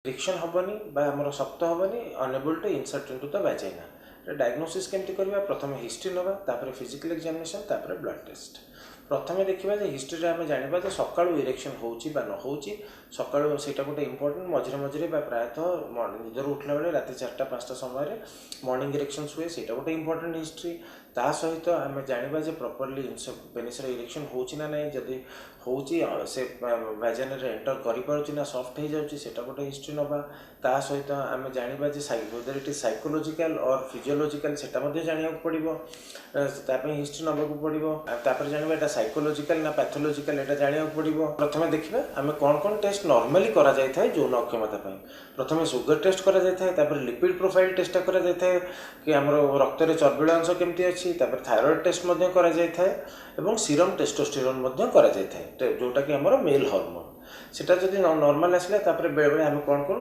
erection हेनी आमर शक्त हेनी unable to insert into the vagina diagnosis केमती करवा प्रथम हिस्ट्री नवा फिजिकल एग्जामिनेशन ब्लड टेस्ट प्रथम देखा हिस्ट्री आम जाना सका इरेक्शन होची न होची सका से गोटे इंपोर्टेंट मझे मझे प्रायतः निजर उठला बेले रात 4टा-5टा समय मॉर्निंग इरेक्शन हुए से गोटे इंपोर्टेंट हिस्ट्री ता सहित आम जाना प्रॉपर्ली पेनिसर इरेक्शन होची ना नहीं जदि होची से वैजाइन एंटर कर सॉफ्ट हो जाऊँगी से गोटे हिस्ट्री नवा ता सहित आम जाना वेदर इट इज साइकोलॉजिकल और फिजियोलॉजिकल से जाना पड़ो हिस्ट्री नवाक पड़ो जाना यहाँ साइकोलॉजिकल ना पैथोलॉजिकल यहाँ जाना पड़ो प्रथम देखा आम कौन कौन टेस्ट नॉर्मली करा जाए था यौन अक्षमता प्रथम सुगर टेस्ट करा जाए था लिपिड प्रोफाइल टेस्ट करा जाए था कि आम रक्त में चर्बिल अंश केमती अच्छी थायराइड टेस्ट करा जाए था एवं सीरम टेस्टोस्टेरोन करा जाए था जोटा कि आम मेल हार्मोन सेटा जब नॉर्मल आसला बेले बेले आम कौन करूँ